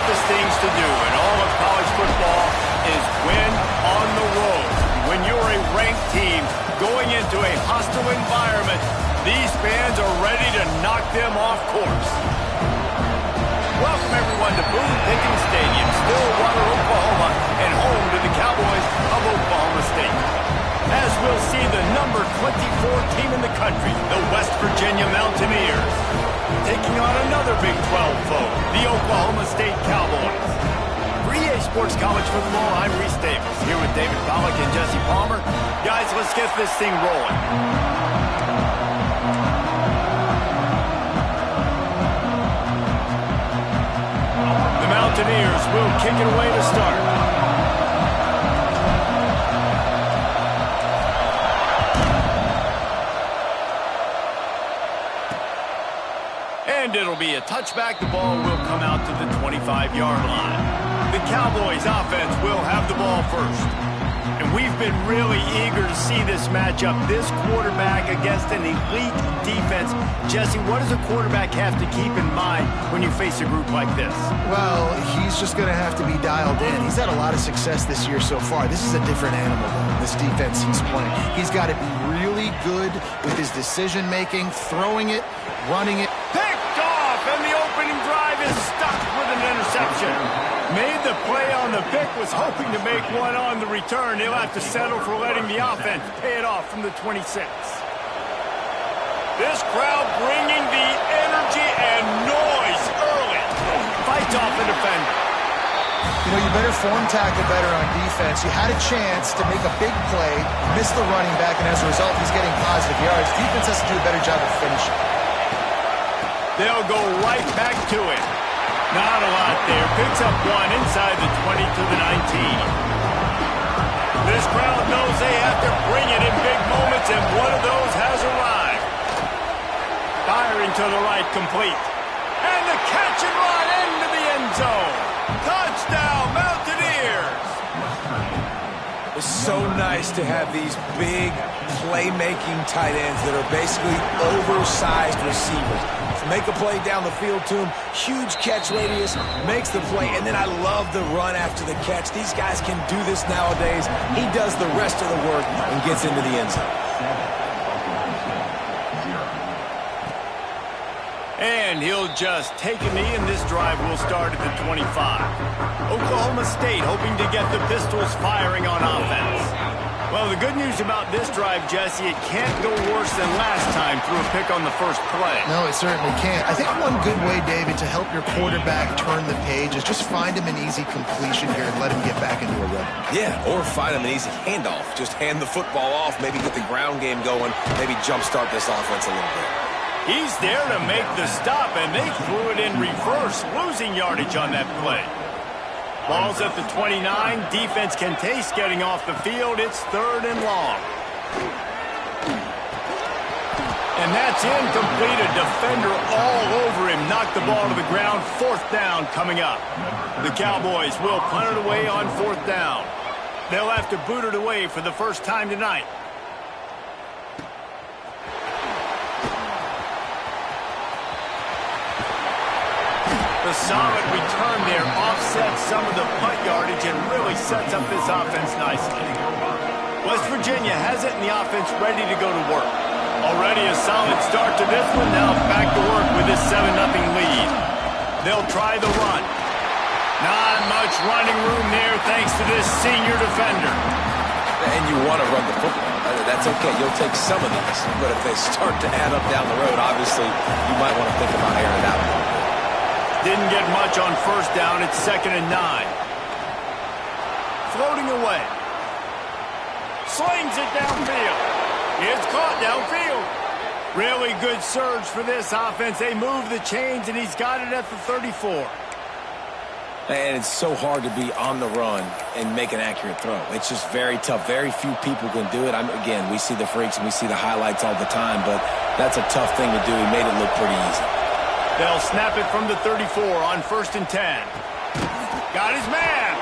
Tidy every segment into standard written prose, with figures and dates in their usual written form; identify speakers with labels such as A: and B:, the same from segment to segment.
A: toughest things to do in all of college football is win on the road. When you're a ranked team going into a hostile environment, these fans are ready to knock them off course. Welcome, everyone, to Boone Pickens Stadium, Stillwater, Oklahoma, and home to the Cowboys of Oklahoma State. As we'll see the number 24 team in the country, the West Virginia Mountaineers, taking on another Big 12 foe, the Oklahoma State Cowboys. For EA Sports College Football, I'm Reese Davis, here with David Pollack and Jesse Palmer. Guys, let's get this thing rolling. The Mountaineers will kick it away to start. And it'll be a touchback. The ball will come out to the 25-yard line. The Cowboys offense will have the ball first. And we've been really eager to see this matchup, this quarterback against an elite defense. Jesse, what does a quarterback have to keep in mind when you face a group like this?
B: Well, he's just going to have to be dialed in. He's had a lot of success this year so far. This is a different animal, though, this defense he's playing. He's got to be really good with his decision-making, throwing it, running it.
A: Picked off, and the opening drive is stuck with an interception. Made the play on the pick, was hoping to make one on the return. He'll have to settle for letting the offense pay it off from the 26. This crowd bringing the energy and noise early. Fights off the defender.
B: You know, you better form tackle better on defense. You had a chance to make a big play, miss the running back, and as a result, he's getting positive yards. Defense has to do a better job of finishing.
A: They'll go right back to it. Not a lot there. Picks up one inside the 20 to the 19. This crowd knows they have to bring it in big moments, and one of those has arrived. Firing to the right, complete. And the catch and run into the end zone. Touchdown, Mountaineers!
C: It's so nice to have these big playmaking tight ends that are basically oversized receivers. Make a play down the field to him, huge catch radius, makes the play, and then I love the run after the catch. These guys can do this nowadays. He does the rest of the work and gets into the end zone.
A: And he'll just take a knee, and this drive will start at the 25. Oklahoma State hoping to get the Pistols firing on offense. Well, the good news about this drive, Jesse, it can't go worse than last time through a pick on the first play.
B: No, it certainly can't. I think one good way, David, to help your quarterback turn the page is just find him an easy completion here and let him get back into a rhythm.
C: Yeah, or find him an easy handoff. Just hand the football off, maybe get the ground game going, maybe jumpstart this offense a little bit.
A: He's there to make the stop, and they threw it in reverse, losing yardage on that play. Ball's at the 29. Defense can taste getting off the field. It's 3rd and long. And that's incomplete. A defender all over him. Knocked the ball to the ground. 4th down coming up. The Cowboys will punt it away on 4th down. They'll have to boot it away for the first time tonight. The solid return there offsets some of the punt yardage and really sets up this offense nicely. West Virginia has it, and the offense ready to go to work. Already a solid start to this one. Now back to work with this 7-0 lead. They'll try the run. Not much running room there thanks to this senior defender.
C: And you want to run the football. That's okay. You'll take some of these. But if they start to add up down the road, obviously, you might want to think about airing it out a little bit.
A: Didn't get much on 1st down. It's 2nd and 9. Floating away. Slings it downfield. It's caught downfield. Really good surge for this offense. They move the chains, and he's got it at the 34.
C: And it's so hard to be on the run and make an accurate throw. It's just very tough. Very few people can do it. Again, we see the freaks and we see the highlights all the time, but that's a tough thing to do. He made it look pretty easy.
A: They'll snap it from the 34 on 1st and 10. Got his man.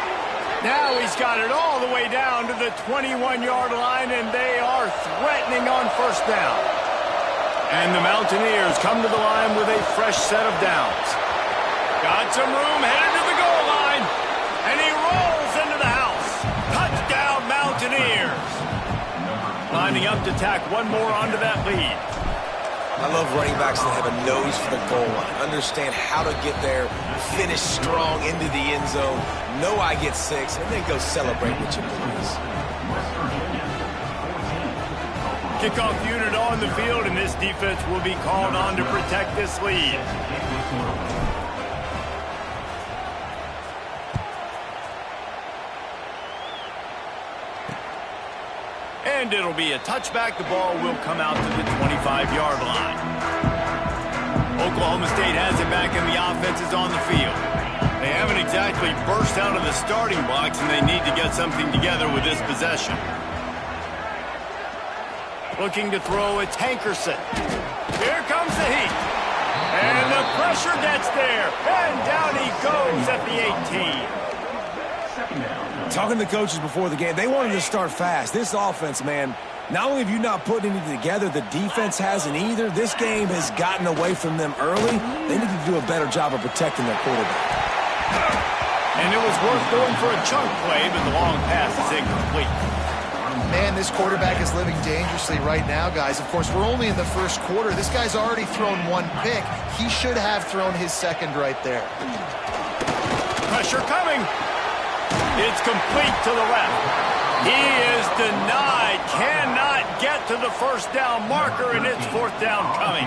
A: Now he's got it all the way down to the 21-yard line, and they are threatening on 1st down. And the Mountaineers come to the line with a fresh set of downs. Got some room, headed to the goal Lining up to tack one more onto that lead.
C: I love running backs that have a nose for the goal line. Understand how to get there, finish strong into the end zone, know I get 6, and then go celebrate with your boys.
A: Kickoff unit on the field, and this defense will be called on to protect this lead. And it'll be a touchback. The ball will come out to the 25-yard line. Oklahoma State has it back, and the offense is on the field. They haven't exactly burst out of the starting blocks, and they need to get something together with this possession. Looking to throw, it's Hankerson. Here comes the heat. And the pressure gets there. And down he goes at the 18.
C: Talking to the coaches before the game, they wanted to start fast. This offense, man, not only have you not put anything together, the defense hasn't either. This game has gotten away from them early. They need to do a better job of protecting their quarterback.
A: And it was worth going for a chunk play, but the long pass is incomplete.
B: Man, this quarterback is living dangerously right now, guys. Of course, we're only in the first quarter. This guy's already thrown 1 pick. He should have thrown his second right there.
A: Pressure coming. It's complete to the left. He is denied. Cannot get to the first down marker, and it's 4th down coming.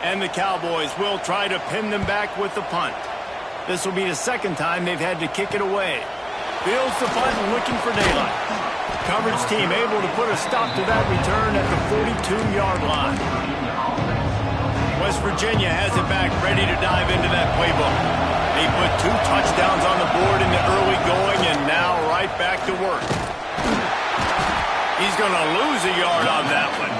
A: And the Cowboys will try to pin them back with the punt. This will be the second time they've had to kick it away. Fields the punt and looking for daylight. Coverage team able to put a stop to that return at the 42-yard line. West Virginia has it back, ready to dive into that playbook. They put 2 touchdowns on the board in the early going, and now right back to work. He's going to lose a yard on that one.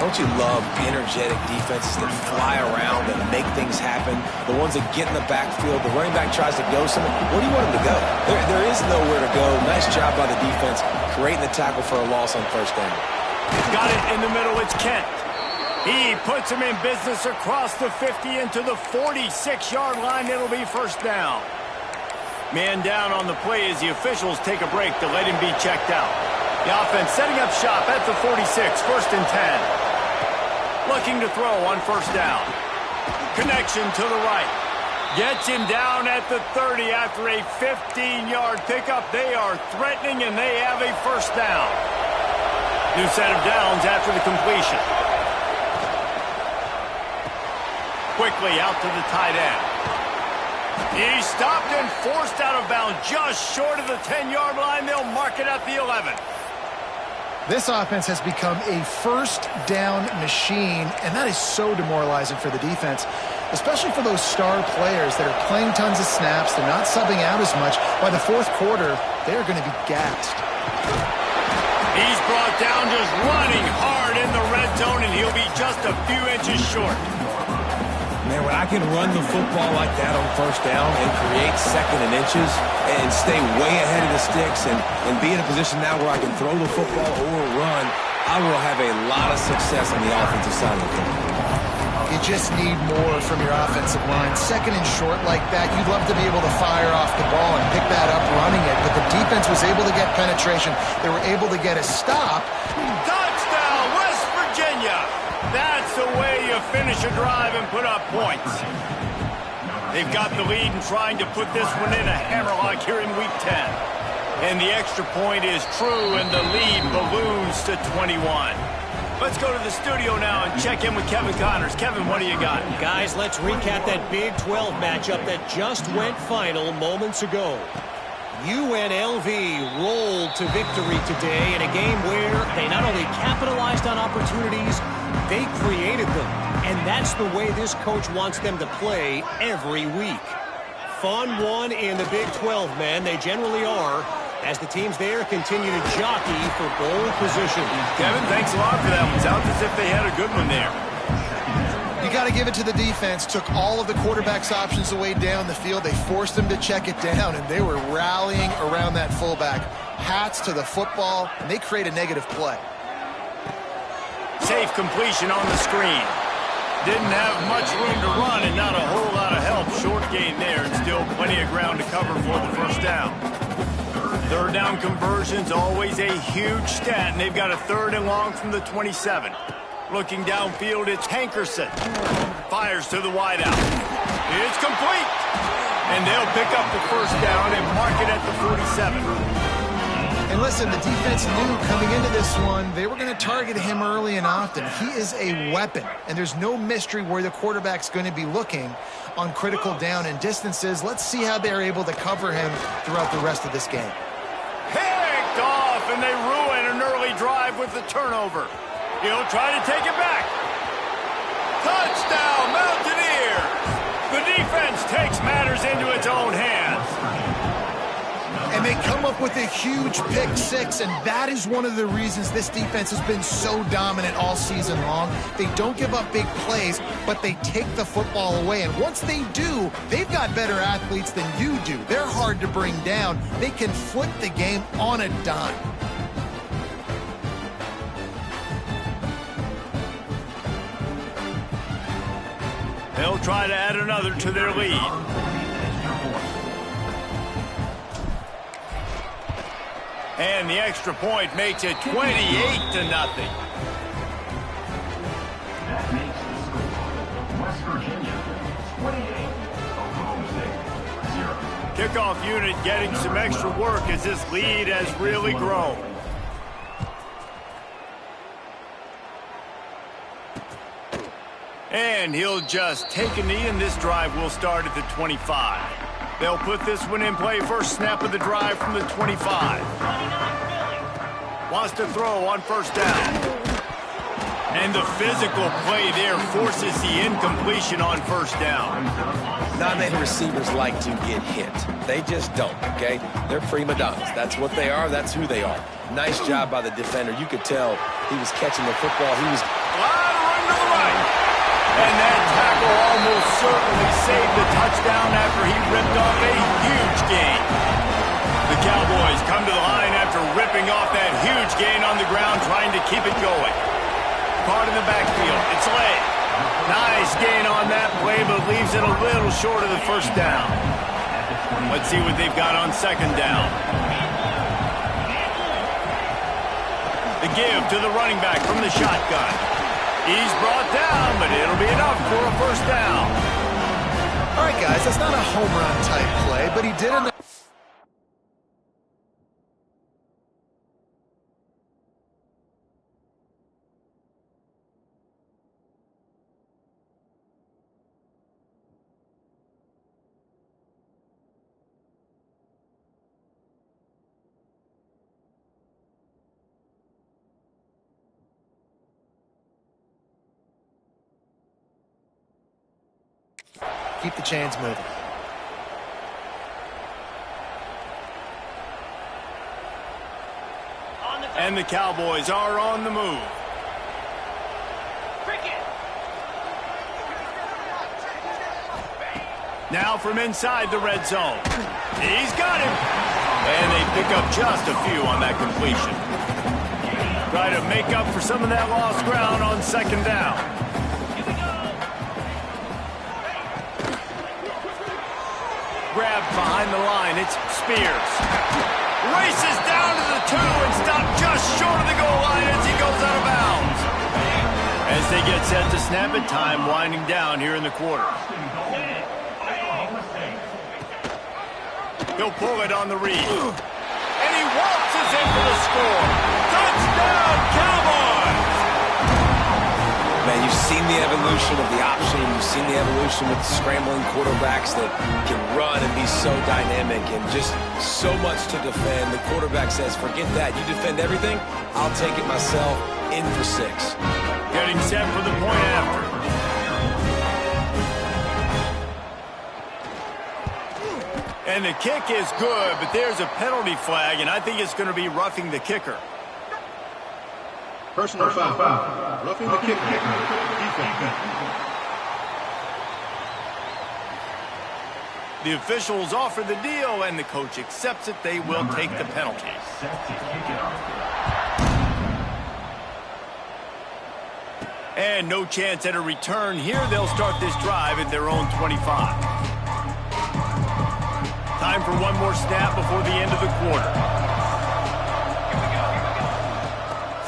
C: Don't you love energetic defenses that fly around and make things happen? The ones that get in the backfield, the running back tries to go somewhere. Where do you want him to go? There is nowhere to go. Nice job by the defense, creating the tackle for a loss on first down.
A: Got it in the middle. It's Kent. He puts him in business across the 50 into the 46-yard line. It'll be first down. Man down on the play as the officials take a break to let him be checked out. The offense setting up shop at the 46, 1st and 10. Looking to throw on first down. Connection to the right. Gets him down at the 30 after a 15-yard pickup. They are threatening, and they have a first down. New set of downs after the completion. Quickly out to the tight end. He stopped and forced out of bounds just short of the 10-yard line. They'll mark it at the 11.
B: This offense has become a first down machine, and that is so demoralizing for the defense, especially for those star players that are playing tons of snaps. They're not subbing out as much. By the 4th quarter, they're going to be gassed.
A: He's brought down just running hard in the red zone, and he'll be just a few inches short.
C: Man, when I can run the football like that on first down and create second and inches and stay way ahead of the sticks and be in a position now where I can throw the football or run, I will have a lot of success on the offensive side of the ball.
B: You just need more from your offensive line. Second and short like that, you'd love to be able to fire off the ball and pick that up running it, but the defense was able to get penetration. They were able to get a stop.
A: Touchdown, West Virginia! That's the way you finish a drive and put up points. They've got the lead and trying to put this one in a hammerlock here in Week 10. And the extra point is true, and the lead balloons to 21. Let's go to the studio now and check in with Kevin Connors. Kevin, what do you got?
D: Guys, let's recap that Big 12 matchup that just went final moments ago. UNLV rolled to victory today in a game where they not only capitalized on opportunities, they created them. And that's the way this coach wants them to play every week. Fun one in the Big 12, man. They generally are, as the teams there continue to jockey for bowl position.
A: Kevin, thanks a lot for that one. Sounds as if they had a good one there.
B: You got to give it to the defense. Took all of the quarterback's options away down the field. They forced them to check it down, and they were rallying around that fullback. Hats to the football, and they create a negative play.
A: Safe completion on the screen. Didn't have much room to run and not a whole lot of help. Short gain there and still plenty of ground to cover for the first down. Third down conversion's always a huge stat, and they've got a 3rd and long from the 27. Looking downfield, it's Hankerson. Fires to the wideout. It's complete. And they'll pick up the 1st down and mark it at the 47.
B: And listen, the defense knew coming into this one, they were going to target him early and often. He is a weapon, and there's no mystery where the quarterback's going to be looking on critical down and distances. Let's see how they're able to cover him throughout the rest of this game.
A: Picked off, and they ruin an early drive with the turnover. He'll try to take it back. Touchdown, Mountaineers! The defense takes matters into its own hands.
B: And they come up with a huge pick 6, and that is one of the reasons this defense has been so dominant all season long. They don't give up big plays, but they take the football away. And once they do, they've got better athletes than you do. They're hard to bring down. They can flip the game on a dime.
A: They'll try to add another to their lead. And the extra point makes it 28-0.
E: That makes the score West Virginia 28, Oklahoma State 0.
A: Kickoff unit getting some extra work as this lead has really grown. And he'll just take a knee, and this drive will start at the 25. They'll put this one in play. First snap of the drive from the 25. Wants to throw on 1st down. And the physical play there forces the incompletion on 1st down.
C: Non-native receivers like to get hit. They just don't, okay? They're prima donnas. That's what they are. That's who they are. Nice job by the defender. You could tell he was catching the football. He was...
A: Run to the right. And that tackle almost certainly saved the touchdown after he ripped off a huge gain. The Cowboys come to the line after ripping off that huge gain on the ground, trying to keep it going. Caught in the backfield. It's late. Nice gain on that play, but leaves it a little short of the 1st down. Let's see what they've got on 2nd down. The give to the running back from the shotgun. He's brought down, but it'll be enough for a 1st down.
B: All right, guys, that's not a home run type play, but he did enough. Keep the chains moving.
A: And the Cowboys are on the move. Now from inside the red zone. He's got him. And they pick up just a few on that completion. Try to make up for some of that lost ground on 2nd down. Grabbed behind the line. It's Spears. Races down to the 2 and stopped just short of the goal line as he goes out of bounds. As they get set to snap it, time winding down here in the quarter. He'll pull it on the read. And he waltzes in for the score. Touchdown, Cowboys!
C: Man, you've seen the evolution of the option. You've seen the evolution with scrambling quarterbacks that can run and be so dynamic and just so much to defend. The quarterback says, forget that. You defend everything, I'll take it myself. In for 6.
A: Getting set for the point after. And the kick is good, but there's a penalty flag, and I think it's going to be roughing the kicker.
F: Personal foul. Roughing the kick. Defense.
A: The officials offer the deal, and the coach accepts it. They will take the penalty. And no chance at a return here. They'll start this drive at their own 25. Time for one more snap before the end of the quarter.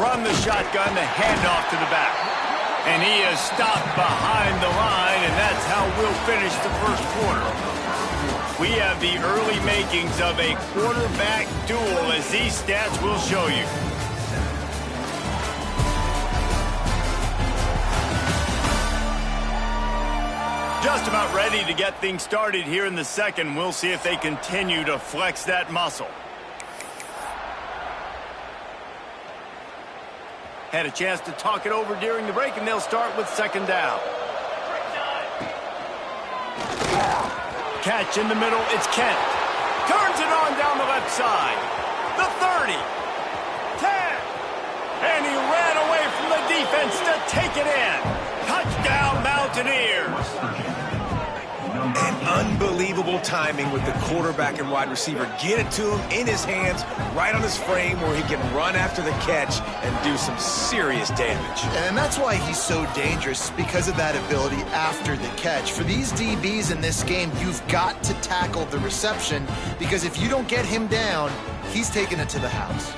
A: from the shotgun, the handoff to the back. And he is stopped behind the line, and that's how we'll finish the first quarter. We have the early makings of a quarterback duel, as these stats will show you. Just about ready to get things started here in the second. We'll see if they continue to flex that muscle. Had a chance to talk it over during the break, and they'll start with second down. Catch in the middle, it's Kent. Turns it on down the left side. The 30. 10. And he ran away from the defense to take it in. Touchdown, Mountaineers.
C: And unbelievable timing with the quarterback and wide receiver. Get it to him in his hands, right on his frame where he can run after the catch and do some serious damage.
B: And that's why he's so dangerous, because of that ability after the catch. For these DBs in this game, you've got to tackle the reception, because if you don't get him down, he's taking it to the house.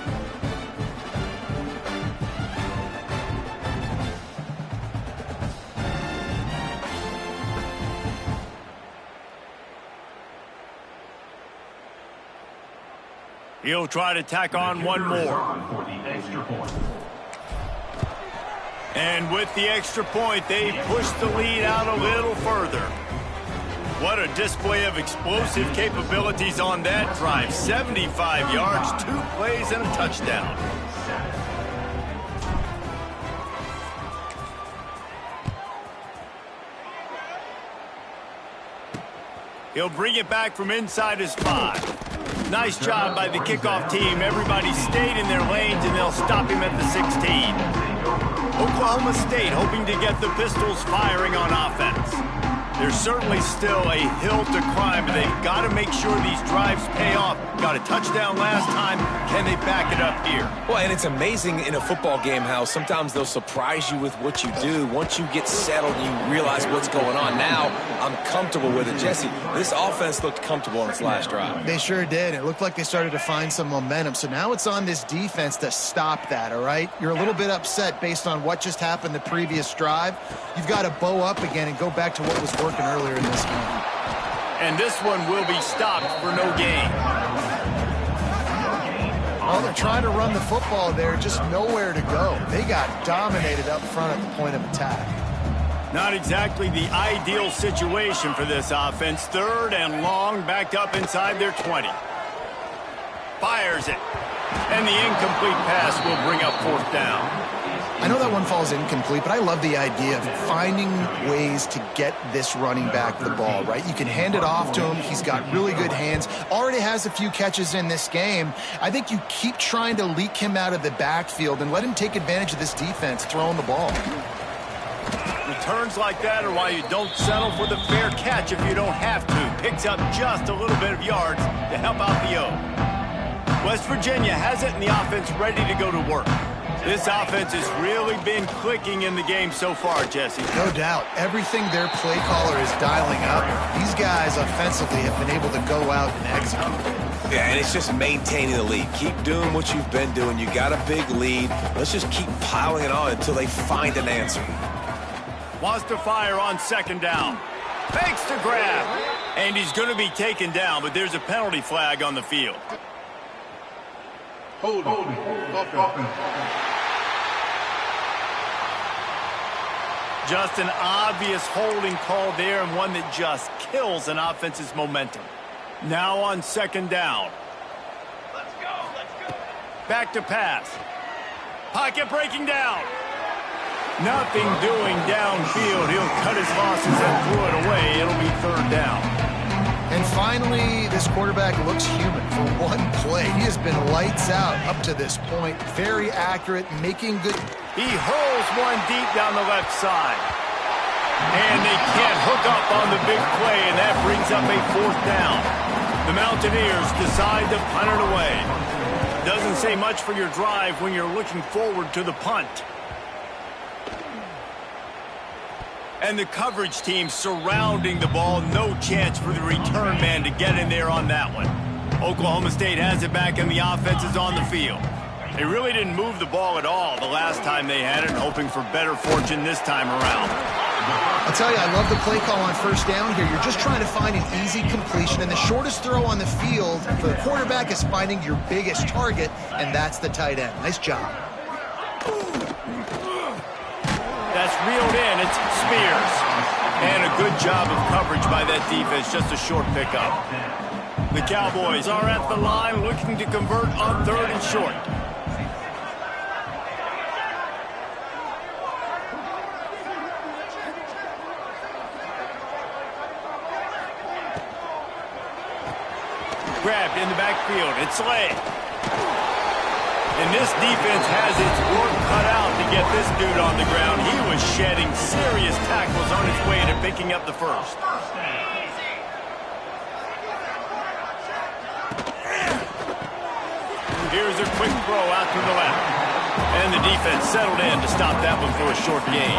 A: He'll try to tack on one more. And with the extra point, they push the lead out a little further. What a display of explosive capabilities on that drive. 75 yards, 2 plays, and a touchdown. He'll bring it back from inside his 5. Nice job by the kickoff team. Everybody stayed in their lanes, and they'll stop him at the 16. Oklahoma State hoping to get the Pistols firing on offense. There's certainly still a hill to climb, but they've got to make sure these drives pay off. Got a touchdown last time. Can they back it up here?
C: Well, and it's amazing in a football game how sometimes they'll surprise you with what you do. Once you get settled, you realize what's going on. Now, I'm comfortable with it. Jesse, this offense looked comfortable on its last drive.
B: They sure did. It looked like they started to find some momentum. So now it's on this defense to stop that, all right? You're a little bit upset based on what just happened the previous drive. You've got to bow up again and go back to what was working earlier in this game.
A: And this one will be stopped for no gain.
B: Oh, they're trying to run the football there, just nowhere to go. They got dominated up front at the point of attack.
A: Not exactly the ideal situation for this offense. 3rd and long, backed up inside their 20. Fires it. And the incomplete pass will bring up 4th down.
B: I know that one falls incomplete, but I love the idea of finding ways to get this running back the ball, right? You can hand it off to him. He's got really good hands. Already has a few catches in this game. I think you keep trying to leak him out of the backfield and let him take advantage of this defense throwing the ball.
A: Returns like that are why you don't settle for the fair catch if you don't have to. Picks up just a little bit of yards to help out the O. West Virginia has it, and the offense ready to go to work. This offense has really been clicking in the game so far, Jesse.
B: No doubt. Everything their play caller is dialing up, these guys offensively have been able to go out and execute.
C: Yeah, and it's just maintaining the lead. Keep doing what you've been doing. You got a big lead. Let's just keep piling it on until they find an answer.
A: Wants to fire on 2nd down. Fakes to grab. And he's going to be taken down, but there's a penalty flag on the field.
F: Hold on.
A: Just an obvious holding call there, and one that just kills an offense's momentum. Now on 2nd down. Let's go. Back to pass. Pocket breaking down. Nothing doing downfield. He'll cut his losses and throw it away. It'll be 3rd down.
B: And finally, this quarterback looks human for one play. He has been lights out up to this point. Very accurate, making good.
A: He hurls one deep down the left side. And they can't hook up on the big play, and that brings up a 4th down. The Mountaineers decide to punt it away. Doesn't say much for your drive when you're looking forward to the punt. And the coverage team surrounding the ball. No chance for the return man to get in there on that one. Oklahoma State has it back, and the offense is on the field. They really didn't move the ball at all the last time they had it, hoping for better fortune this time around.
B: I'll tell you, I love the play call on first down here. You're just trying to find an easy completion, and the shortest throw on the field for the quarterback is finding your biggest target, and that's the tight end. Nice job.
A: That's reeled in. It's Spears. And a good job of coverage by that defense. Just a short pickup. The Cowboys are at the line looking to convert on 3rd and short. Grabbed in the backfield. It's Slay. And this defense has its work cut out to get this dude on the ground. He was shedding serious tackles on his way to picking up the first. Here's a quick throw out to the left. And the defense settled in to stop that one for a short gain.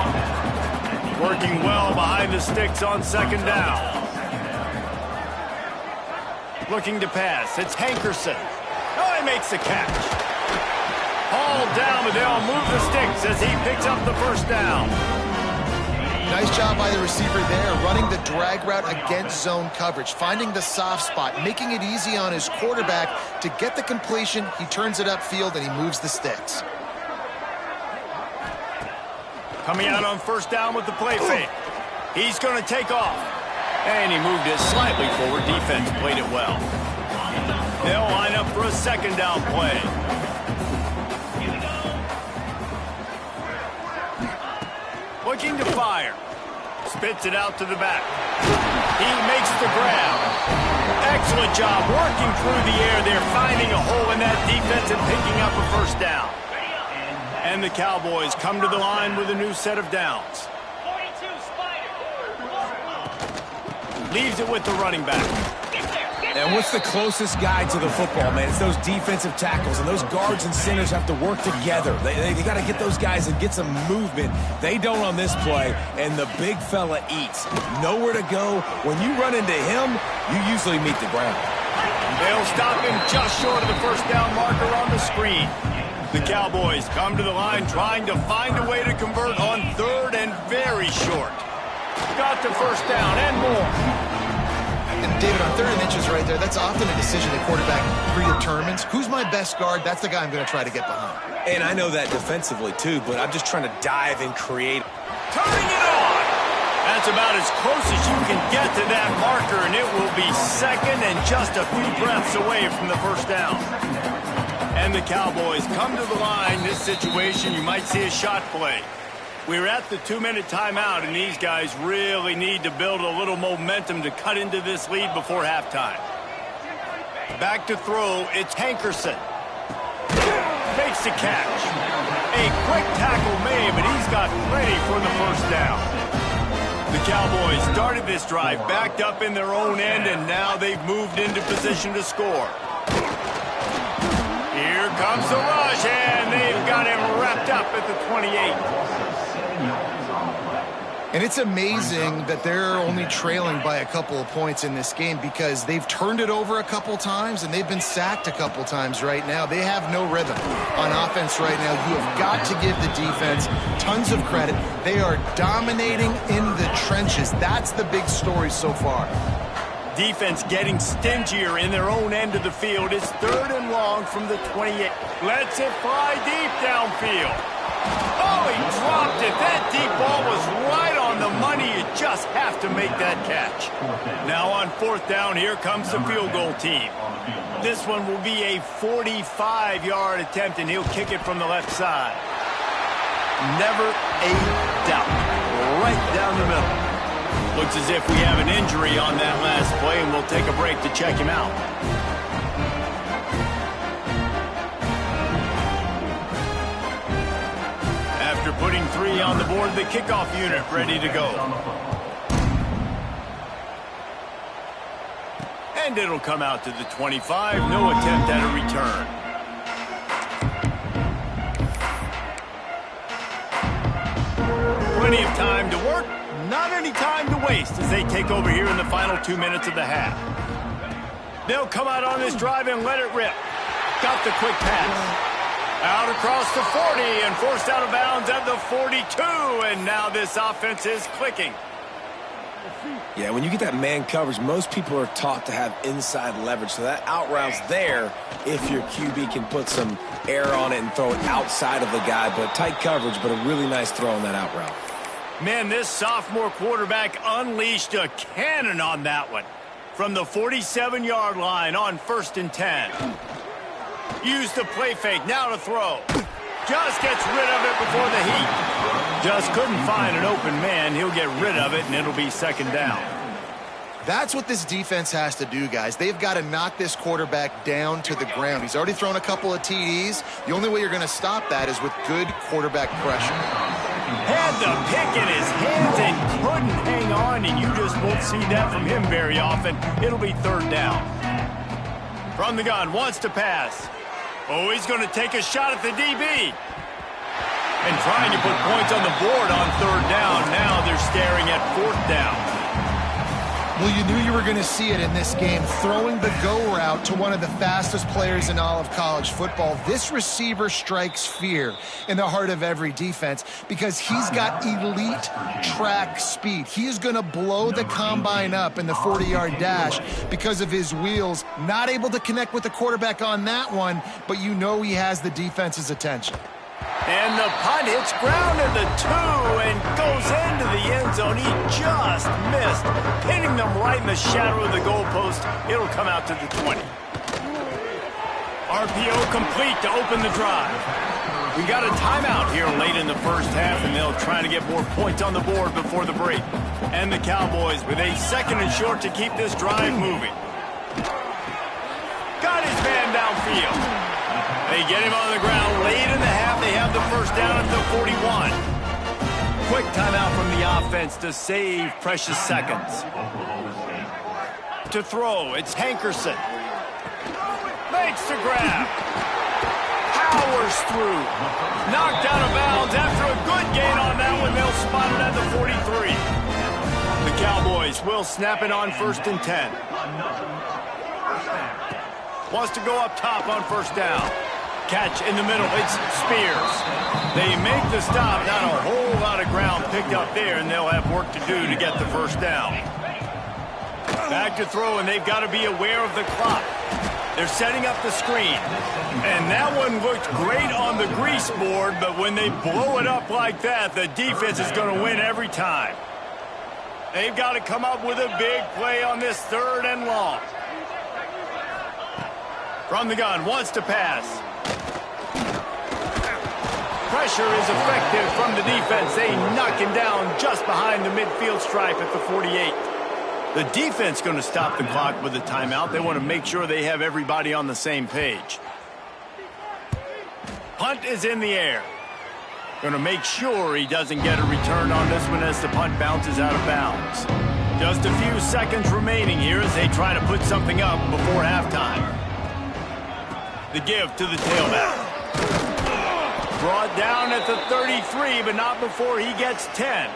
A: Working well behind the sticks on 2nd down. Looking to pass. It's Hankerson. Oh, he makes the catch. Hauled down, but they'll move the sticks as he picks up the first down.
B: Nice job by the receiver there, running the drag route against zone coverage, finding the soft spot, making it easy on his quarterback to get the completion. He turns it upfield, and he moves the sticks.
A: Coming out on 1st down with the play fake. He's going to take off. And he moved it slightly forward. Defense played it well. They'll line up for a 2nd down play. Looking to fire. Spits it out to the back. He makes the grab. Excellent job working through the air there, finding a hole in that defense and picking up a 1st down. And the Cowboys come to the line with a new set of downs. Leaves it with the running back.
C: And what's the closest guy to the football, man? It's those defensive tackles, and those guards and centers have to work together. They got to get those guys and get some movement. They don't on this play, and the big fella eats. Nowhere to go. When you run into him, you usually meet the ground.
A: They'll stop him just short of the 1st down marker on the screen. The Cowboys come to the line trying to find a way to convert on 3rd and very short. Got the 1st down and more.
B: And David, on 3rd and inches right there, that's often a decision the quarterback predetermines. Who's my best guard? That's the guy I'm going to try to get behind.
C: And I know that defensively, too, but I'm just trying to dive and create.
A: Turning it on! That's about as close as you can get to that marker, and it will be 2nd and just a few breaths away from the 1st down. And the Cowboys come to the line. This situation, you might see a shot play. We're at the 2-minute timeout, and these guys really need to build a little momentum to cut into this lead before halftime. Back to throw, it's Hankerson. Makes the catch. A quick tackle made, but he's got plenty for the 1st down. The Cowboys started this drive backed up in their own end, and now they've moved into position to score. Here comes the rush, and they've got him wrapped up at the 28.
B: And it's amazing that they're only trailing by a couple of points in this game because they've turned it over a couple times and they've been sacked a couple times right now. They have no rhythm on offense right now. You have got to give the defense tons of credit. They are dominating in the trenches. That's the big story so far.
A: Defense getting stingier in their own end of the field. It's 3rd and long from the 28. Lets it fly deep downfield. Oh, he dropped it. That deep ball was right on the money. You just have to make that catch. Now on 4th down, here comes the field goal team. This one will be a 45-yard attempt, and he'll kick it from the left side. Never a doubt. Right down the middle. Looks as if we have an injury on that last play, and we'll take a break to check him out. After putting 3 on the board, the kickoff unit ready to go. And it'll come out to the 25. No attempt at a return. Plenty of time to work. Not any time to waste as they take over here in the final 2 minutes of the half. They'll come out on this drive and let it rip. Got the quick pass. Out across the 40 and forced out of bounds at the 42. And now this offense is clicking.
C: Yeah, when you get that man coverage, most people are taught to have inside leverage. So that out route's there if your QB can put some air on it and throw it outside of the guy. But tight coverage, but a really nice throw on that out route.
A: Man, this sophomore quarterback unleashed a cannon on that one. From the 47-yard line on 1st and 10. Use the play fake, now to throw. Just gets rid of it before the heat. Just couldn't find an open man. He'll get rid of it, and it'll be 2nd down.
B: That's what this defense has to do, guys. They've got to knock this quarterback down to the ground. He's already thrown a couple of TDs. The only way you're going to stop that is with good quarterback pressure.
A: Had the pick in his hands and couldn't hang on, and you just won't see that from him very often. It'll be 3rd down. From the gun, wants to pass. Oh, he's going to take a shot at the DB. And trying to put points on the board on 3rd down. Now they're staring at 4th down.
B: Well, you knew you were going to see it in this game. Throwing the go route to one of the fastest players in all of college football. This receiver strikes fear in the heart of every defense because he's got elite track speed. He is going to blow the combine up in the 40-yard dash because of his wheels. Not able to connect with the quarterback on that one, but you know he has the defense's attention.
A: And the punt hits ground at the 2 and goes into the end zone. He just missed, pinning them right in the shadow of the goalpost. It'll come out to the 20. RPO complete to open the drive. We got a timeout here late in the 1st half, and they'll try to get more points on the board before the break. And the Cowboys with a 2nd and short to keep this drive moving. Got his man downfield. They get him on the ground late in the half. They have the 1st down at the 41. Quick timeout from the offense to save precious seconds. To throw, it's Hankerson. Makes the grab. Powers through. Knocked out of bounds after a good gain on that one. They'll spot it at the 43. The Cowboys will snap it on 1st and 10. Wants to go up top on 1st down. Catch in the middle, it's Spears. They make the stop, not a whole lot of ground picked up there, and they'll have work to do to get the 1st down. Back to throw, and they've got to be aware of the clock. They're setting up the screen. And that one looked great on the grease board, but when they blow it up like that, the defense is going to win every time. They've got to come up with a big play on this 3rd and long. From the gun, wants to pass. Pressure is effective from the defense. They knock him down just behind the midfield stripe at the 48. The defense going to stop the clock with a timeout. They want to make sure they have everybody on the same page. Punt is in the air. Going to make sure he doesn't get a return on this one as the punt bounces out of bounds. Just a few seconds remaining here as they try to put something up before halftime. The give to the tailback. Brought down at the 33, but not before he gets 10.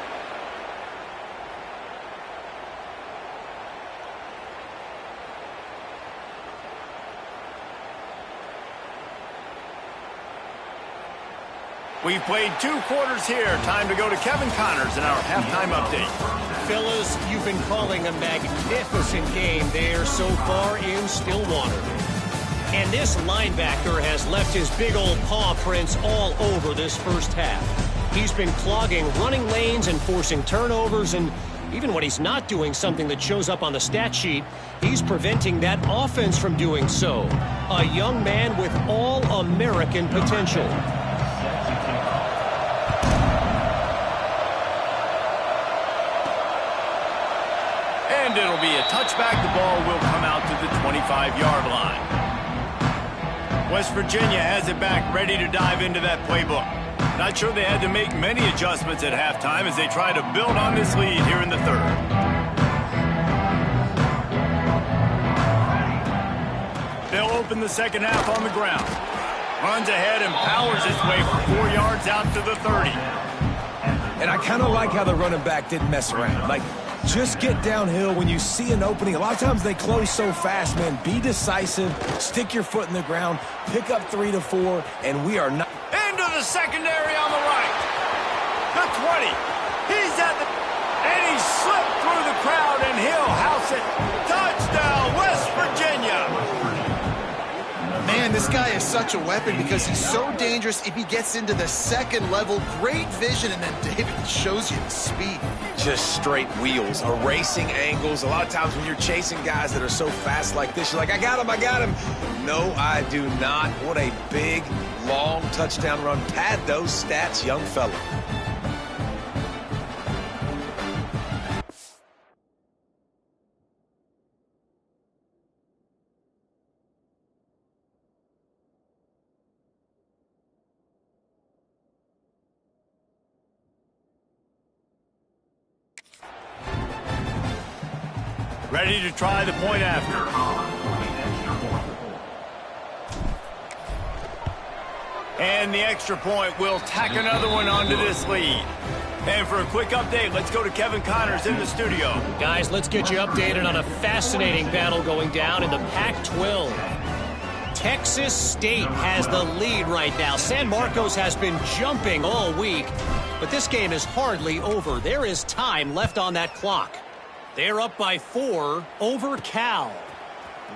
A: We've played 2 quarters here. Time to go to Kevin Connors in our halftime update.
D: Fellas, you've been calling a magnificent game there so far in Stillwater. And this linebacker has left his big old paw prints all over this 1st half. He's been clogging running lanes and forcing turnovers, and even when he's not doing something that shows up on the stat sheet, he's preventing that offense from doing so. A young man with all-American potential.
A: And it'll be a touchback. The ball will come out to the 25-yard line. West Virginia has it back, ready to dive into that playbook. Not sure they had to make many adjustments at halftime as they try to build on this lead here in the 3rd. They'll open the 2nd half on the ground. Runs ahead and powers his way for 4 yards out to the 30.
C: And I kind of like how the running back didn't mess around. Like, Just get downhill when you see an opening. A lot of times they close so fast, man. Be decisive, stick your foot in the ground, pick up 3 to 4, and we are not.
A: Into the secondary on the right. The 20. He's at the... And he slipped through the crowd, and he'll house it. Touchdown, West Virginia.
B: Man, this guy is such a weapon because he's so dangerous if he gets into the second level. Great vision, and then David shows you the speed.
C: Just straight wheels, erasing angles. A lot of times when you're chasing guys that are so fast like this, you're like, I got him. No, I do not. What a big, long touchdown run. Pad those stats, young fella.
A: Ready to try the point after. And the extra point will tack another one onto this lead. And for a quick update, let's go to Kevin Connors in the studio.
D: Guys, let's get you updated on a fascinating battle going down in the Pac-12. Texas State has the lead right now. San Marcos has been jumping all week, but this game is hardly over. There is time left on that clock. They're up by 4 over Cal.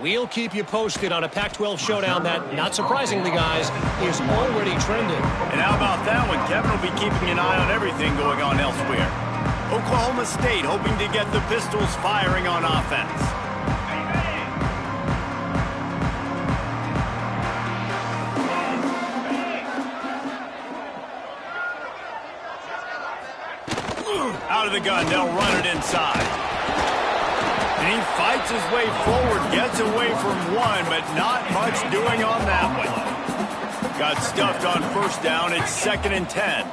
D: We'll keep you posted on a Pac-12 showdown that, not surprisingly, guys, is already trending.
A: And how about that one? Kevin will be keeping an eye on everything going on elsewhere. Oklahoma State hoping to get the Pistols firing on offense. Out of the gun, they'll run it inside. And he fights his way forward, gets away from one, but not much doing on that one. Got stuffed on first down. It's 2nd and 10.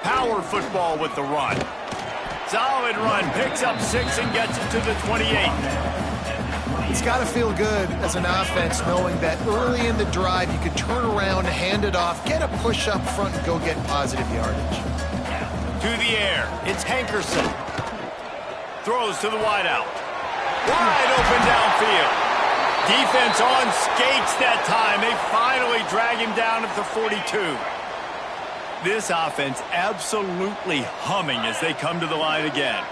A: Power football with the run. Solid run, picks up 6 and gets it to the 28.
B: It's got to feel good as an offense knowing that early in the drive you could turn around, hand it off, get a push up front, and go get positive yardage.
A: To the air, it's Hankerson. Throws to the wideout. Wide open downfield. Defense on skates that time. They finally drag him down at the 42. This offense absolutely humming as they come to the line again.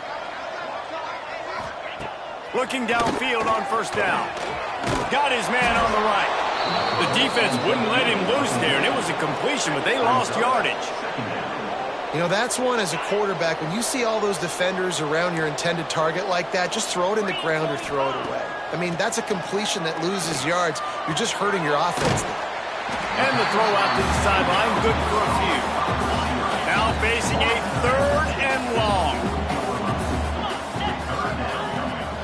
A: Looking downfield on first down. Got his man on the right. The defense wouldn't let him loose there, and it was a completion, but they lost yardage.
B: You know, that's one as a quarterback. When you see all those defenders around your intended target like that, just throw it in the ground or throw it away. I mean, that's a completion that loses yards. You're just hurting your offense there.
A: And the throw out to the sideline, good for a few. Now facing a 3rd and long.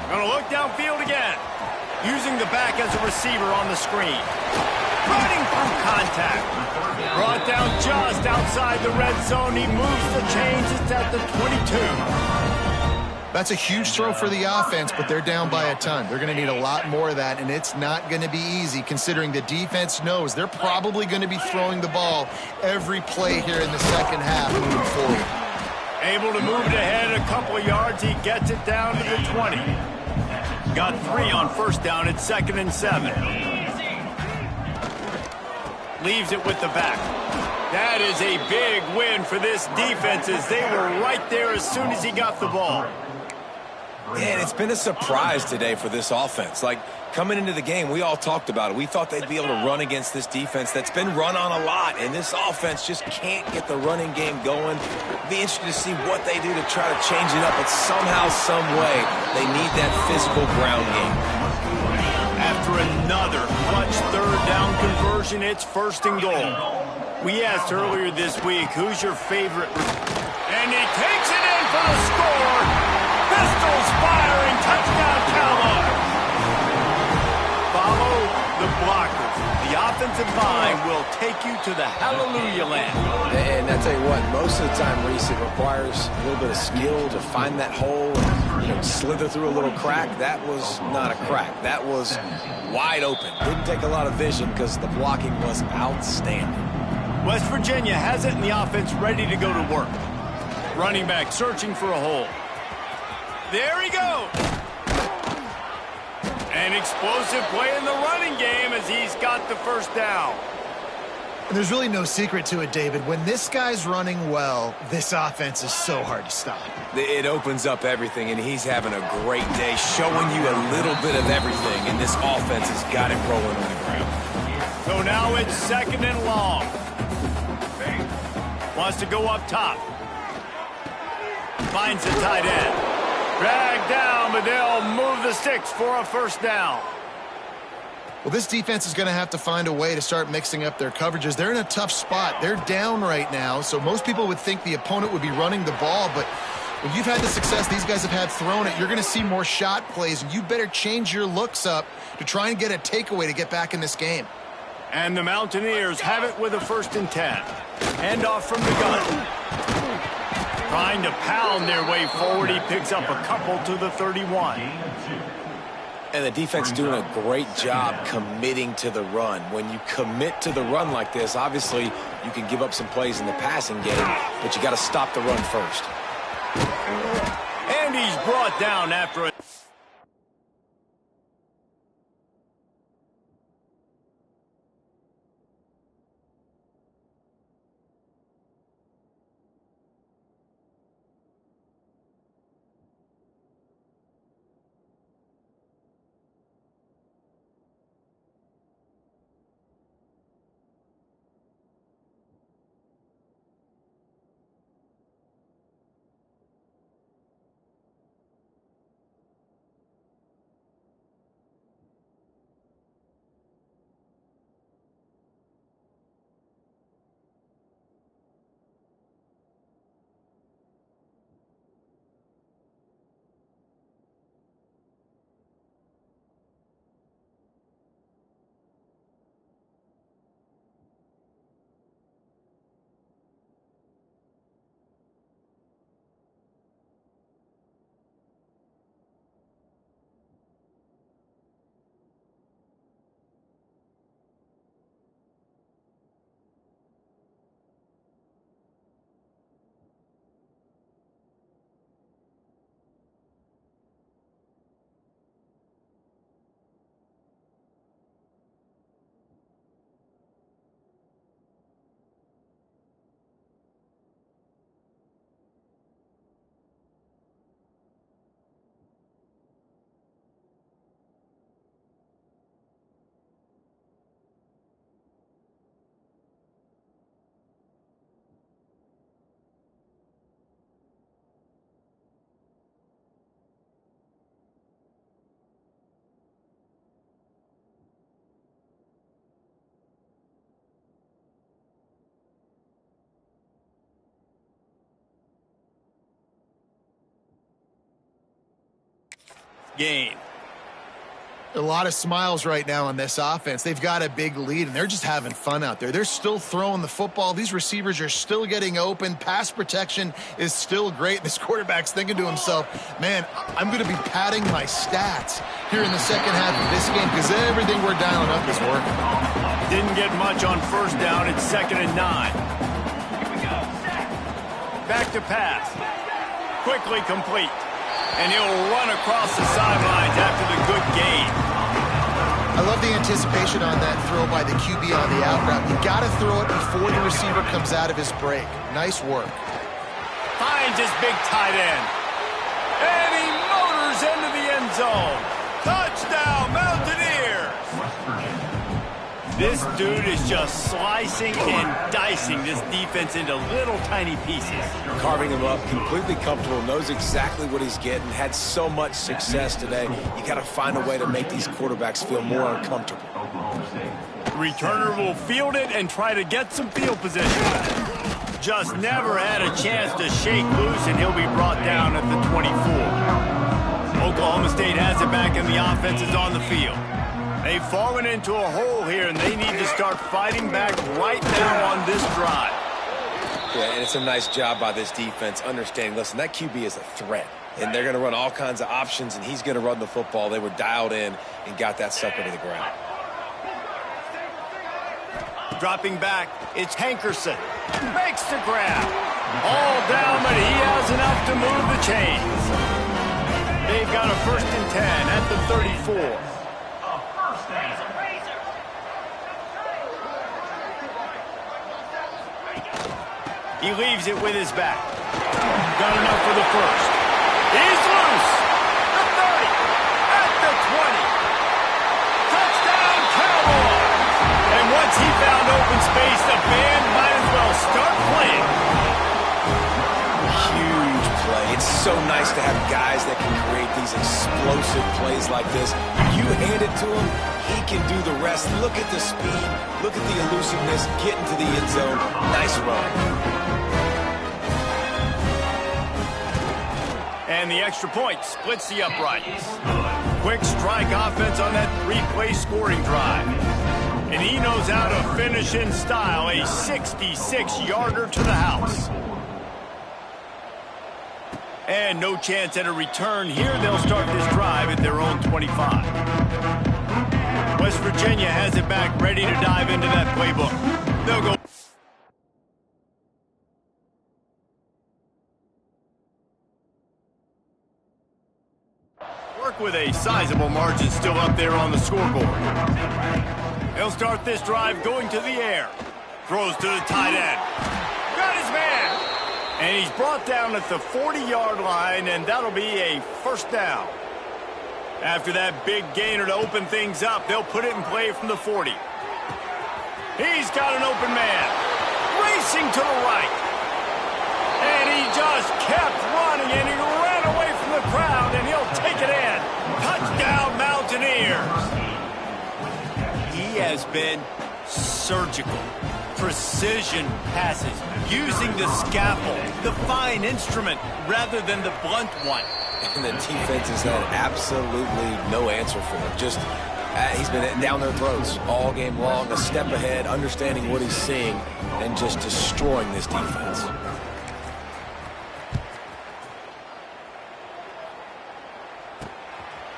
A: Gonna look downfield again. Using the back as a receiver on the screen. Running through contact. Brought down just outside the red zone. He moves the chains. It's at the 22.
B: That's a huge throw for the offense, but they're down by a ton. They're going to need a lot more of that, and it's not going to be easy considering the defense knows they're probably going to be throwing the ball every play here in the second half moving forward.
A: Able to move it ahead a couple of yards. He gets it down to the 20. Got 3 on first down. It's 2nd and 7. Leaves it with the back. That is a big win for this defense as they were right there as soon as he got the ball.
C: And it's been a surprise today for this offense. Like, coming into the game, we all talked about it. We thought they'd be able to run against this defense that's been run on a lot, and this offense just can't get the running game going. Be interested to see what they do to try to change it up, but somehow, some way, they need that physical ground game.
A: After another clutch 3rd down conversion, it's 1st and goal. We asked earlier this week, who's your favorite? And he takes it in for the score. Pistols firing, touchdown Cowboys. Follow the blockers. The offensive line will take you to the hallelujah land.
C: And I tell you what, most of the time, Reese, it requires a little bit of skill to find that hole and slither through a little crack. That was not a crack. That was wide open. Didn't take a lot of vision because the blocking was outstanding.
A: West Virginia has it in the offense ready to go to work. Running back searching for a hole. There he goes. An explosive play in the running game as he's got the first down.
B: And there's really no secret to it, David. When this guy's running well, this offense is so hard to stop.
C: It opens up everything, and he's having a great day, showing you a little bit of everything, and this offense has got it rolling on the ground.
A: So now it's 2nd and long. Wants to go up top. Finds the tight end. Dragged down, but they'll move the sticks for a first down.
B: Well, this defense is going to have to find a way to start mixing up their coverages. They're in a tough spot. They're down right now, so most people would think the opponent would be running the ball, but when you've had the success these guys have had throwing it, you're going to see more shot plays, and you better change your looks up to try and get a takeaway to get back in this game.
A: And the Mountaineers have it with a 1st and 10. Hand off from the gun. Trying to pound their way forward. He picks up a couple to the 31.
C: And the defense doing a great job committing to the run. When you commit to the run like this, obviously you can give up some plays in the passing game, but you got to stop the run first.
A: And he's brought down after it. Gain.
B: A lot of smiles right now on this offense. They've got a big lead, and they're just having fun out there. They're still throwing the football. These receivers are still getting open. Pass protection is still great. This quarterback's thinking to himself, man, I'm going to be padding my stats here in the second half of this game because everything we're dialing up is working.
A: Didn't get much on first down. It's 2nd and 9. Back to pass. Quickly complete. And he'll run across the sidelines after the good gain.
B: I love the anticipation on that throw by the QB on the out route. You got to throw it before the receiver comes out of his break. Nice work.
A: Finds his big tight end. And he motors into the end zone. Touchdown, Mountaineers! This dude is just slicing and dicing this defense into little tiny pieces.
C: Carving him up, completely comfortable, knows exactly what he's getting, had so much success today. You got to find a way to make these quarterbacks feel more uncomfortable.
A: Returner will field it and try to get some field position. Just never had a chance to shake loose, and he'll be brought down at the 24. Oklahoma State has it back, and the offense is on the field. They've fallen into a hole here, and they need to start fighting back right now on this drive.
C: Yeah, and it's a nice job by this defense understanding, listen, that QB is a threat, and they're going to run all kinds of options, and he's going to run the football. They were dialed in and got that sucker to the ground.
A: Dropping back, it's Hankerson. Makes the grab. All down, but he has enough to move the chains. They've got a 1st and 10 at the 34. He leaves it with his back. Got enough for the 1st. He's loose. The 30. At the 20. Touchdown, Cowboys. And once he found open space, the band might as well start playing.
C: Huge play. It's so nice to have guys that can create these explosive plays like this. You hand it to him, he can do the rest. Look at the speed. Look at the elusiveness. Get into the end zone. Nice run.
A: And the extra point splits the uprights. Quick strike offense on that 3-play scoring drive. And he knows how to finish in style, a 66-yarder to the house. And no chance at a return here. They'll start this drive at their own 25. West Virginia has it back, ready to dive into that playbook. They'll go. With a sizable margin still up there on the scoreboard. He'll start this drive going to the air. Throws to the tight end. Got his man. And he's brought down at the 40-yard line, and that'll be a 1st down. After that big gainer to open things up, they'll put it in play from the 40. He's got an open man. Racing to the right. And he just kept running, and he ran away from the crowd, and he'll take it in. Touchdown, Mountaineers. He has been surgical. Precision passes, using the scaffold, the fine instrument, rather than the blunt one.
C: And the defense has had absolutely no answer for him. Just, he's been down their throats all game long, a step ahead, understanding what he's seeing, and just destroying this defense.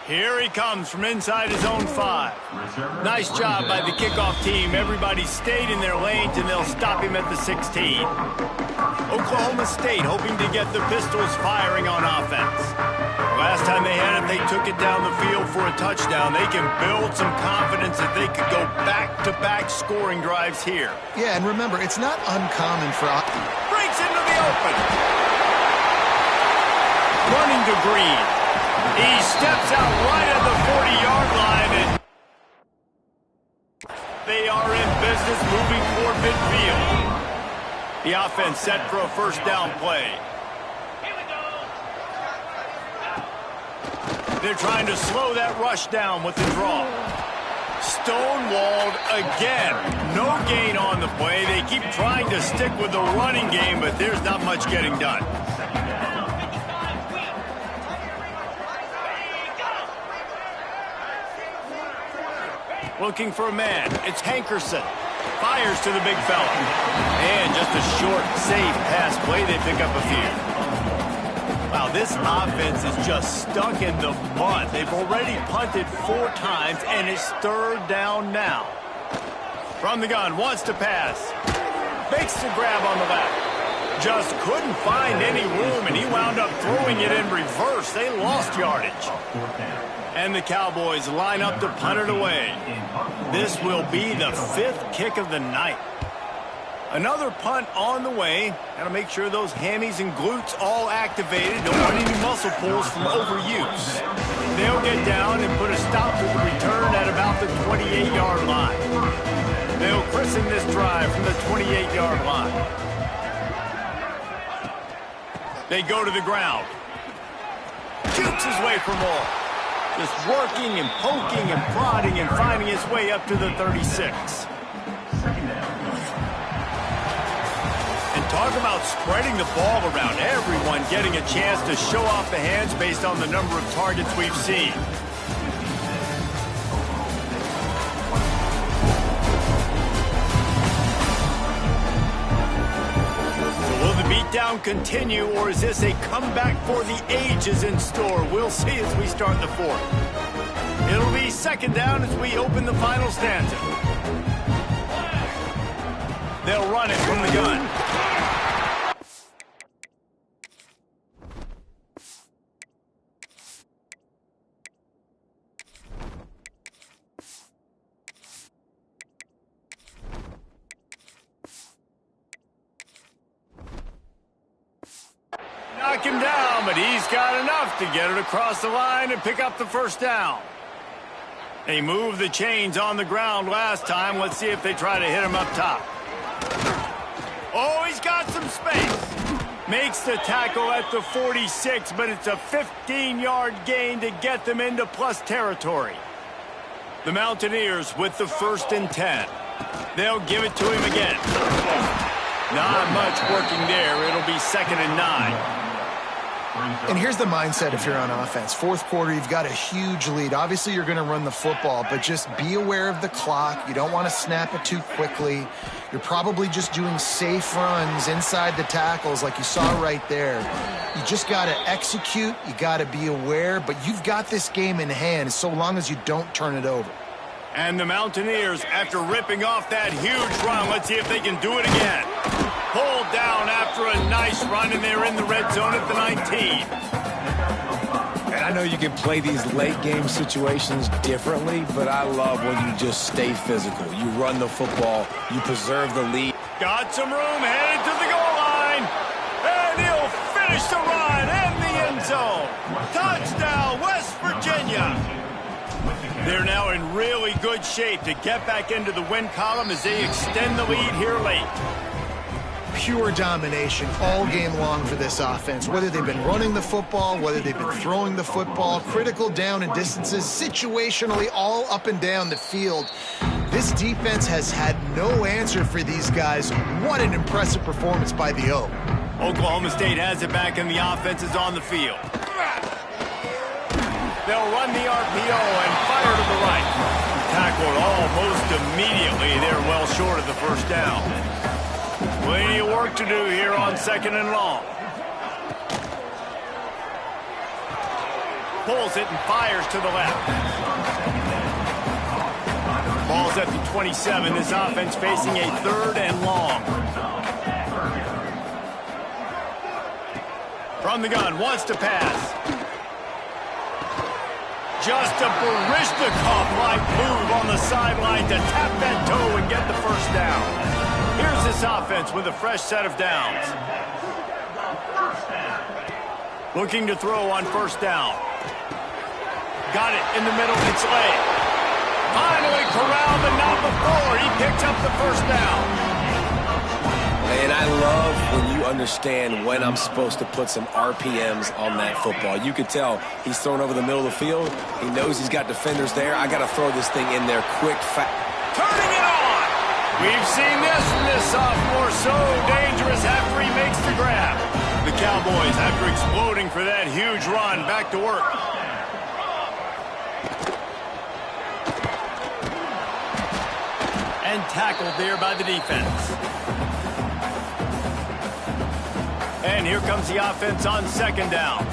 A: Here he comes from inside his own 5. Nice job by the kickoff team. Everybody stayed in their lanes, and they'll stop him at the 16. Oklahoma State hoping to get the Pistols firing on offense. Last time they had it, they took it down the field for a touchdown. They can build some confidence that they could go back-to-back scoring drives here.
B: Yeah, and remember, it's not uncommon for...
A: Breaks into the open. Running to Green. He steps out right at the 40-yard line, and they are in business moving toward midfield. The offense set for a 1st down play. They're trying to slow that rush down with the draw. Stonewalled again. No gain on the play. They keep trying to stick with the running game, but there's not much getting done. Looking for a man. It's Hankerson. Fires to the big fella. And just a short, safe pass play. They pick up a few. Wow, this offense is just stuck in the mud. They've already punted 4 times, and it's 3rd down now. From the gun, wants to pass. Makes the grab on the left. Just couldn't find any room, and he wound up throwing it in reverse. They lost yardage. And the Cowboys line up to punt it away. This will be the 5th kick of the night. Another punt on the way. Got to make sure those hammies and glutes all activated. Don't want any muscle pulls from overuse. They'll get down and put a stop to the return at about the 28-yard line. They'll christen this drive from the 28-yard line. They go to the ground. Jukes his way for more. Just working and poking and prodding and finding his way up to the 36. And talk about spreading the ball around. Everyone getting a chance to show off the hands based on the number of targets we've seen. Beatdown continue, or is this a comeback for the ages in store? We'll see as we start the 4th. It'll be 2nd down as we open the final stanza. They'll run it from the gun. knock him down, but he's got enough to get it across the line and pick up the first down. They moved the chains on the ground last time. Let's see if they try to hit him up top. Oh, he's got some space. Makes the tackle at the 46, but it's a 15-yard gain to get them into plus territory. The Mountaineers with the 1st and 10. They'll give it to him again. Not much working there. It'll be 2nd and 9.
B: And here's the mindset if you're on offense. 4th quarter, you've got a huge lead. Obviously, you're going to run the football, but just be aware of the clock. You don't want to snap it too quickly. You're probably just doing safe runs inside the tackles like you saw right there. You just got to execute. You got to be aware, but you've got this game in hand so long as you don't turn it over.
A: And the Mountaineers, after ripping off that huge run, let's see if they can do it again. Pulled down after a nice run, and they're in the red zone at the 19.
C: And I know you can play these late-game situations differently, but I love when you just stay physical. You run the football, you preserve the lead.
A: Got some room, headed to the goal line, and he'll finish the run in the end zone. Touchdown, West Virginia. They're now in really good shape to get back into the win column as they extend the lead here late.
B: Pure domination all game long for this offense. Whether they've been running the football, whether they've been throwing the football, critical down and distances, situationally all up and down the field. This defense has had no answer for these guys. What an impressive performance by the O.
A: Oklahoma State has it back and the offense is on the field. They'll run the RPO and fire to the right. Tackled almost immediately. They're well short of the first down. Plenty of work to do here on 2nd and long. Pulls it and fires to the left. Ball's at the 27. This offense facing a 3rd and long. From the gun, wants to pass. Just a Barishnikov-like move on the sideline to tap that toe and get the first down. Here's this offense with a fresh set of downs. Looking to throw on 1st down. Got it in the middle, it's late. Finally corralled, but not before. He picks up the 1st down.
C: And I love when you understand when I'm supposed to put some RPMs on that football. You could tell he's thrown over the middle of the field. He knows he's got defenders there. I got to throw this thing in there quick, fast.
A: Turning it on! We've seen this from this sophomore. So dangerous after he makes the grab. The Cowboys, after exploding for that huge run, back to work. And tackled there by the defense. And here comes the offense on 2nd down.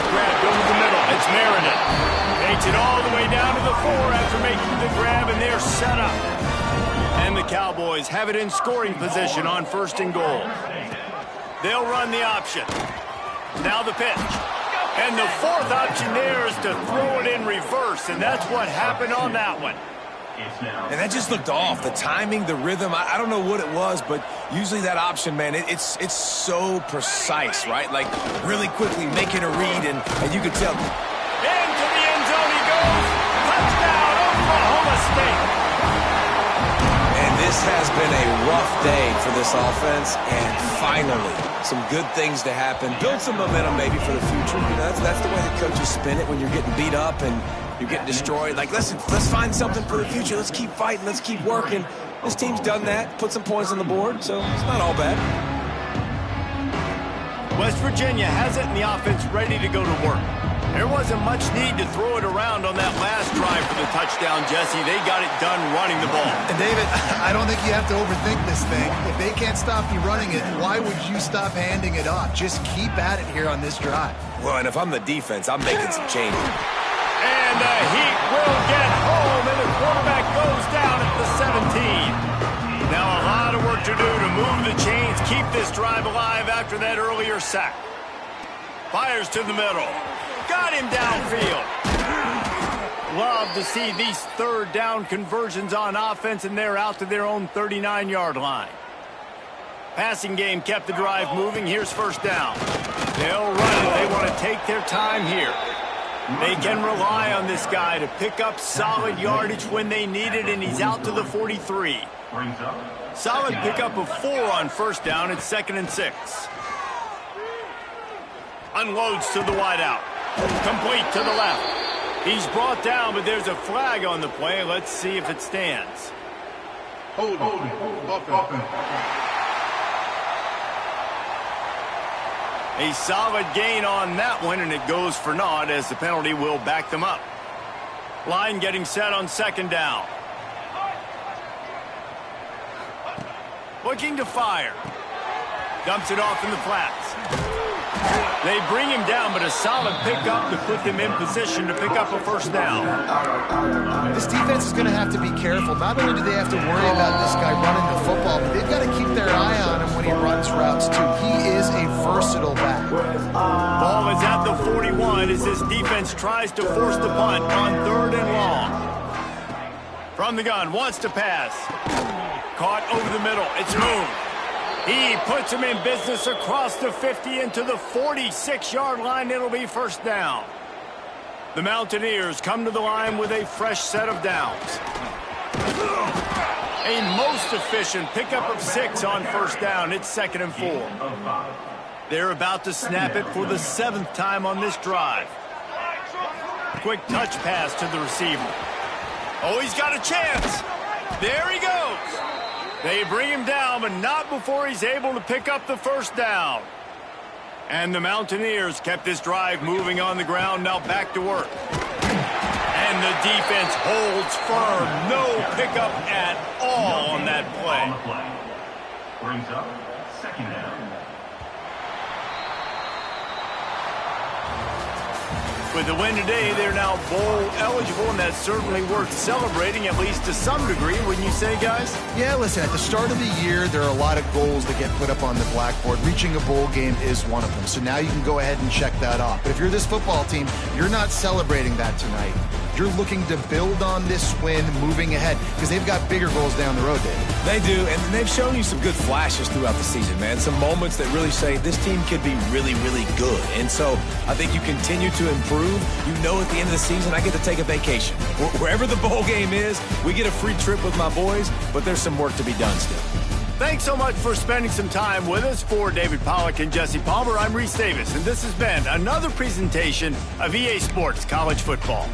A: Grab over the middle. It's Meredith. Takes it all the way down to the 4 after making the grab, and they're set up. And the Cowboys have it in scoring position on 1st and goal. They'll run the option. Now the pitch. And the 4th option there is to throw it in reverse, and that's what happened on that one.
C: And that just looked off. The timing, the rhythm, I don't know what it was, but usually that option, man, it's so precise, right? Like really quickly making a read, and you could tell.
A: Into the end zone he goes. Touchdown, Oklahoma State.
C: And this has been a rough day for this offense, and finally some good things to happen. Build some momentum maybe for the future. You know, that's the way the coaches spin it when you're getting beat up and you're getting destroyed. Like, let's find something for the future. Let's keep fighting. Let's keep working. This team's done that. Put some points on the board, so it's not all bad.
A: West Virginia has it in the offense ready to go to work. There wasn't much need to throw it around on that last drive for the touchdown, Jesse. They got it done running the ball.
B: And David, I don't think you have to overthink this thing. If they can't stop you running it, why would you stop handing it off? Just keep at it here on this drive.
C: Well, and if I'm the defense, I'm making some changes.
A: And the Heat will get home, and the quarterback goes down at the 17. Now a lot of work to do to move the chains, keep this drive alive after that earlier sack. Fires to the middle. Got him downfield. love to see these third down conversions on offense, and they're out to their own 39-yard line. Passing game kept the drive moving. Here's first down. They'll run it. They want to take their time here. They can rely on this guy to pick up solid yardage when they need it, and he's out to the 43. Solid pickup of 4 on first down. It's 2nd and 6. Unloads to the wideout. Complete to the left. He's brought down, but there's a flag on the play. Let's see if it stands.
F: Hold.
A: A solid gain on that one, and it goes for naught as the penalty will back them up. Line getting set on 2nd down. Looking to fire. Dumps it off in the flats. They bring him down, but a solid pickup to put them in position to pick up a first down.
B: This defense is going to have to be careful. Not only do they have to worry about this guy running the football, but they've got to keep their eye on him when he runs routes, too. He is a versatile back.
A: Ball is at the 41 as this defense tries to force the punt on 3rd and long. From the gun, wants to pass. Caught over the middle. It's moved. He puts him in business across the 50 into the 46-yard line. It'll be first down. The Mountaineers come to the line with a fresh set of downs. A most efficient pickup of 6 on first down. It's 2nd and 4. They're about to snap it for the 7th time on this drive. Quick touch pass to the receiver. Oh, he's got a chance. There he goes. They bring him down, but not before he's able to pick up the first down. And the Mountaineers kept this drive moving on the ground, now back to work. And the defense holds firm. No pickup at all on that play.
E: Brings up 2nd down.
A: With the win today, they're now bowl eligible, and that's certainly worth celebrating, at least to some degree, wouldn't you say, guys?
B: Yeah, listen, at the start of the year, there are a lot of goals that get put up on the blackboard. Reaching a bowl game is one of them. So now you can go ahead and check that off. But if you're this football team, you're not celebrating that tonight. You're looking to build on this win moving ahead because they've got bigger goals down the road, David.
C: They do, and they've shown you some good flashes throughout the season, man. Some moments that really say this team could be really, really good. And so I think you continue to improve. You know at the end of the season, I get to take a vacation. Wherever the bowl game is, we get a free trip with my boys, but there's some work to be done still.
A: Thanks so much for spending some time with us. For David Pollack and Jesse Palmer, I'm Reese Davis, and this has been another presentation of EA Sports College Football.